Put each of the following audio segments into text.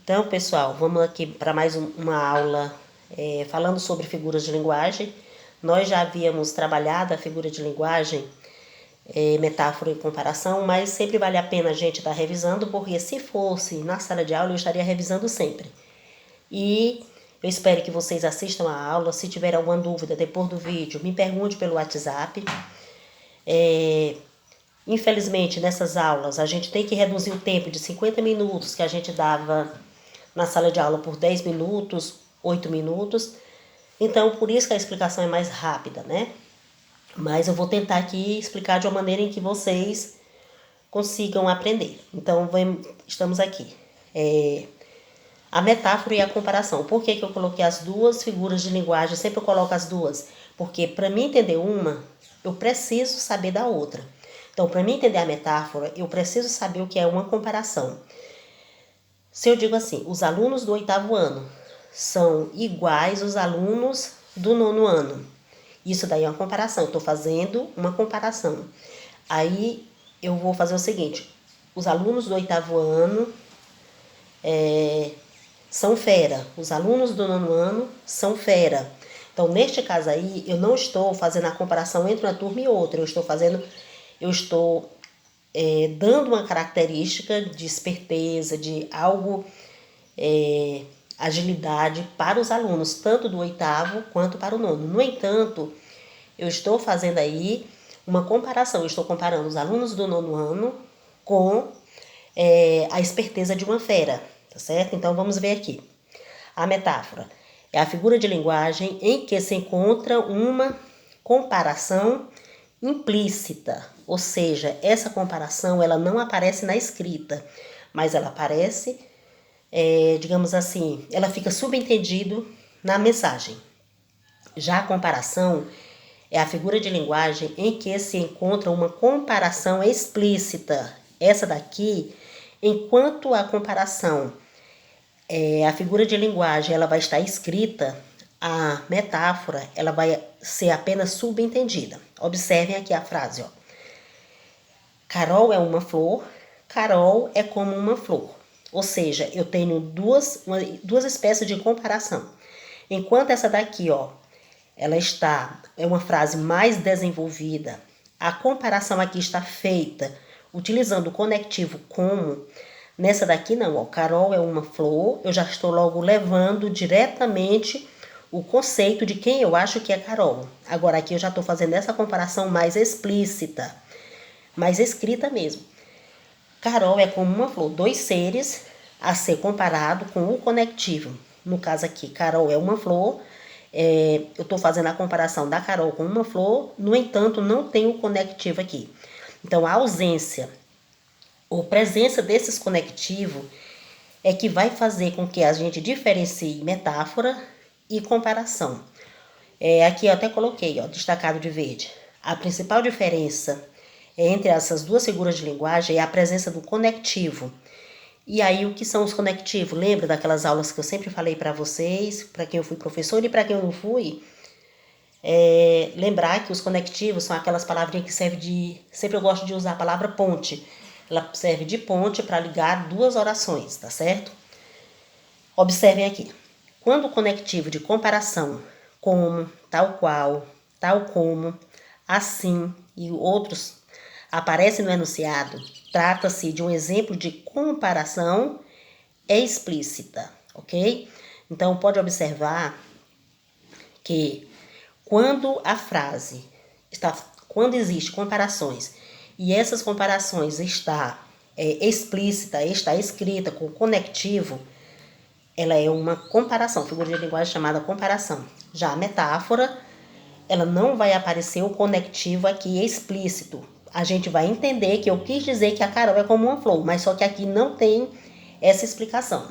Então, pessoal, vamos aqui para mais uma aula falando sobre figuras de linguagem. Nós já havíamos trabalhado a figura de linguagem, metáfora e comparação, mas sempre vale a pena a gente estar revisando, porque se fosse na sala de aula, eu estaria revisando sempre. E eu espero que vocês assistam a aula. Se tiver alguma dúvida depois do vídeo, me pergunte pelo WhatsApp. Infelizmente, nessas aulas, a gente tem que reduzir o tempo de 50 minutos que a gente dava na sala de aula por 10 minutos, 8 minutos. Então, por isso que a explicação é mais rápida, né? Mas eu vou tentar aqui explicar de uma maneira em que vocês consigam aprender. Então, estamos aqui. A metáfora e a comparação. Por que eu coloquei as duas figuras de linguagem? Eu sempre coloco as duas. Porque para mim entender uma, eu preciso saber da outra. Então, para mim entender a metáfora, eu preciso saber o que é uma comparação. Se eu digo assim, os alunos do 8º ano são iguais aos alunos do 9º ano. Isso daí é uma comparação, estou fazendo uma comparação. Aí eu vou fazer o seguinte, os alunos do 8º ano são fera, os alunos do 9º ano são fera. Então, neste caso aí, eu não estou fazendo a comparação entre uma turma e outra, eu estou dando uma característica de esperteza, de algo, agilidade para os alunos, tanto do 8º quanto para o 9º. No entanto, eu estou fazendo aí uma comparação, eu estou comparando os alunos do 9º ano com a esperteza de uma fera, tá certo? Então, vamos ver aqui. A metáfora é a figura de linguagem em que se encontra uma comparação implícita, ou seja, essa comparação ela não aparece na escrita, mas ela aparece, digamos assim, ela fica subentendido na mensagem. Já a comparação é a figura de linguagem em que se encontra uma comparação explícita. Essa daqui, enquanto a comparação, a figura de linguagem, ela vai estar escrita, a metáfora, ela vai ser apenas subentendida. Observem aqui a frase, ó. Carol é uma flor, Carol é como uma flor. Ou seja, eu tenho duas espécies de comparação. Enquanto essa daqui, ó, ela é uma frase mais desenvolvida. A comparação aqui está feita utilizando o conectivo como. Nessa daqui não, ó, Carol é uma flor, eu já estou logo levando diretamente o conceito de quem eu acho que é Carol. Agora aqui eu já estou fazendo essa comparação mais explícita, mais escrita mesmo. Carol é como uma flor, dois seres a ser comparado com o conectivo. No caso aqui, Carol é uma flor, eu estou fazendo a comparação da Carol com uma flor, no entanto, não tem o conectivo aqui. Então, a ausência ou presença desses conectivos é que vai fazer com que a gente diferencie metáfora e comparação. Aqui eu até coloquei, ó, destacado de verde. A principal diferença entre essas duas figuras de linguagem é a presença do conectivo. E aí, o que são os conectivos? Lembra daquelas aulas que eu sempre falei para vocês, para quem eu fui professor e para quem eu não fui? Lembrar que os conectivos são aquelas palavrinhas que servem de... Sempre eu gosto de usar a palavra ponte. Ela serve de ponte para ligar duas orações, tá certo? Observem aqui. Quando o conectivo de comparação, como, tal qual, tal como, assim e outros aparece no enunciado, trata-se de um exemplo de comparação explícita, ok? Então, pode observar que quando a frase quando existe comparações e essas comparações está explícita, está escrita com conectivo, ela é uma comparação, figura de linguagem chamada comparação. Já a metáfora, ela não vai aparecer o conectivo aqui explícito. A gente vai entender que eu quis dizer que a Carol é como uma flor, mas só que aqui não tem essa explicação.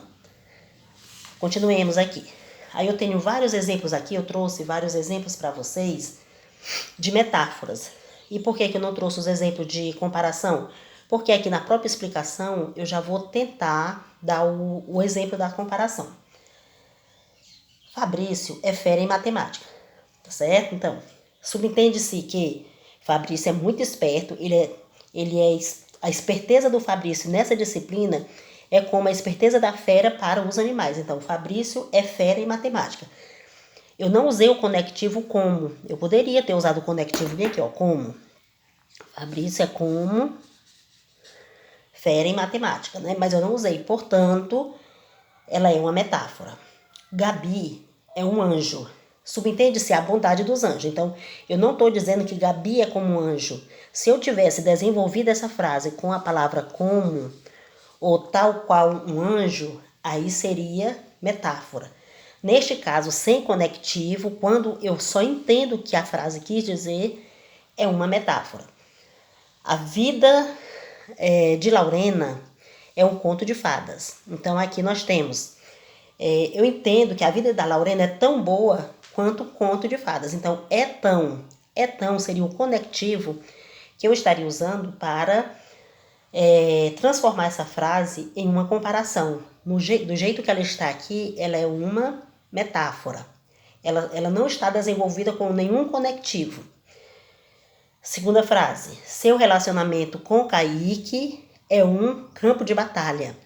Continuemos aqui. Aí eu tenho vários exemplos aqui, eu trouxe vários exemplos para vocês de metáforas. E por que eu não trouxe os exemplos de comparação? Porque aqui na própria explicação eu já vou tentar dar o exemplo da comparação. Fabrício é fera em matemática, tá certo? Então, subentende-se que Fabrício é muito esperto, a esperteza do Fabrício nessa disciplina é como a esperteza da fera para os animais. Então, Fabrício é fera em matemática. Eu não usei o conectivo como. Eu poderia ter usado o conectivo bem aqui, ó, como. Fabrício é como fera em matemática, né? Mas eu não usei. Portanto, ela é uma metáfora. Gabi é um anjo. Subentende-se a bondade dos anjos. Então, eu não estou dizendo que Gabi é como um anjo. Se eu tivesse desenvolvido essa frase com a palavra como, ou tal qual um anjo, aí seria metáfora. Neste caso, sem conectivo, quando eu só entendo o que a frase quis dizer, é uma metáfora. A vida de Laurena é um conto de fadas. Então, aqui nós temos... eu entendo que a vida da Laurena é tão boa quanto conto de fadas. Então, é tão seria o conectivo que eu estaria usando para transformar essa frase em uma comparação. Do jeito que ela está aqui, ela é uma metáfora. Ela não está desenvolvida com nenhum conectivo. Segunda frase. Seu relacionamento com Kaique é um campo de batalha.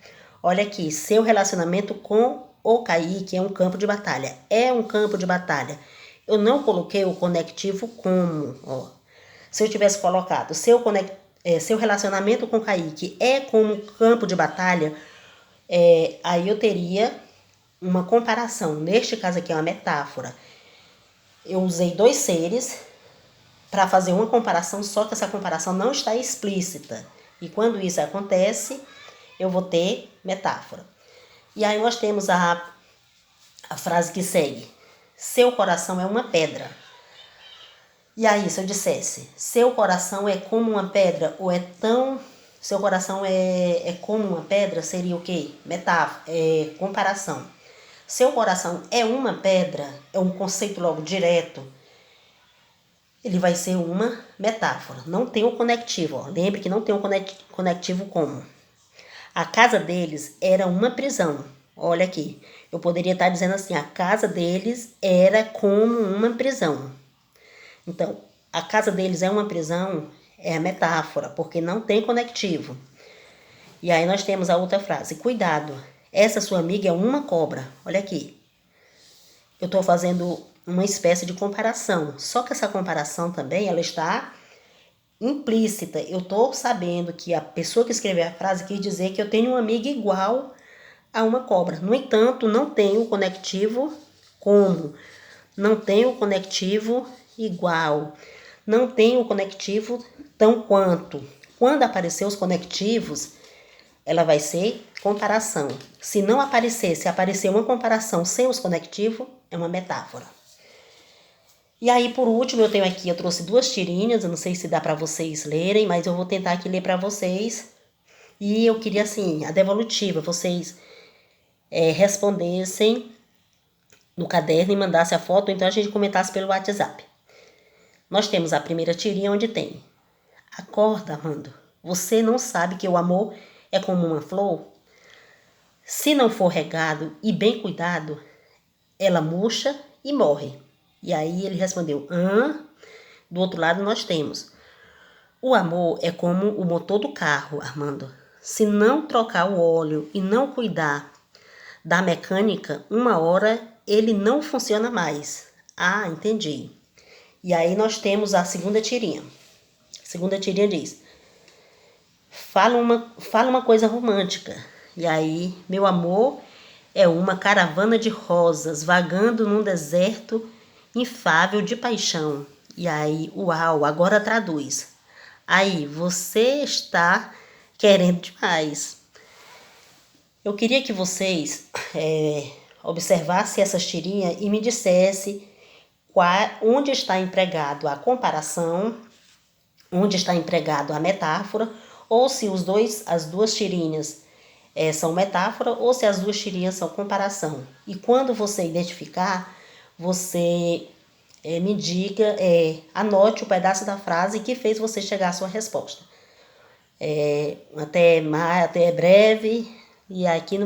Olha aqui, seu relacionamento com o Kaique é um campo de batalha. É um campo de batalha. Eu não coloquei o conectivo como. Ó. Se eu tivesse colocado seu relacionamento com Kaique é como campo de batalha, aí eu teria uma comparação. Neste caso aqui é uma metáfora. Eu usei dois seres para fazer uma comparação, só que essa comparação não está explícita. E quando isso acontece, eu vou ter metáfora. E aí nós temos a frase que segue. Seu coração é uma pedra. E aí, se eu dissesse, seu coração é como uma pedra, ou é tão... Seu coração é como uma pedra, seria o quê? Metáfora, comparação. Seu coração é uma pedra, é um conceito logo direto. Ele vai ser uma metáfora. Não tem o conectivo, ó. Lembre que não tem o conectivo como. A casa deles era uma prisão. Olha aqui, eu poderia estar dizendo assim, a casa deles era como uma prisão. Então, a casa deles é uma prisão, é a metáfora, porque não tem conectivo. E aí nós temos a outra frase, cuidado, essa sua amiga é uma cobra. Olha aqui, eu estou fazendo uma espécie de comparação, só que essa comparação também, ela está implícita. Eu estou sabendo que a pessoa que escreveu a frase quis dizer que eu tenho uma amiga igual a uma cobra. No entanto, não tem o conectivo como, não tem o conectivo igual, não tem o conectivo tão quanto. Quando aparecer os conectivos, ela vai ser comparação. Se não aparecer, se aparecer uma comparação sem os conectivos, é uma metáfora. E aí, por último, eu trouxe duas tirinhas, eu não sei se dá para vocês lerem, mas eu vou tentar aqui ler para vocês. E eu queria, assim, a devolutiva, vocês respondessem no caderno e mandassem a foto, ou então a gente comentasse pelo WhatsApp. Nós temos a primeira tirinha onde tem: acorda, Armando, você não sabe que o amor é como uma flor? Se não for regado e bem cuidado, ela murcha e morre. E aí ele respondeu, hã? Do outro lado nós temos: o amor é como o motor do carro, Armando. Se não trocar o óleo e não cuidar da mecânica, uma hora ele não funciona mais. Ah, entendi. E aí nós temos a segunda tirinha. A segunda tirinha diz: fala uma coisa romântica. E aí, meu amor é uma caravana de rosas vagando num deserto infável de paixão. E aí, uau, agora traduz. Aí, você está querendo demais. Eu queria que vocês observassem essas tirinhas e me dissessem onde está empregado a comparação, onde está empregado a metáfora, ou se as duas tirinhas são metáfora, ou se as duas tirinhas são comparação. E quando você identificar, você me diga, anote o pedaço da frase que fez você chegar à sua resposta. Até breve, e aqui no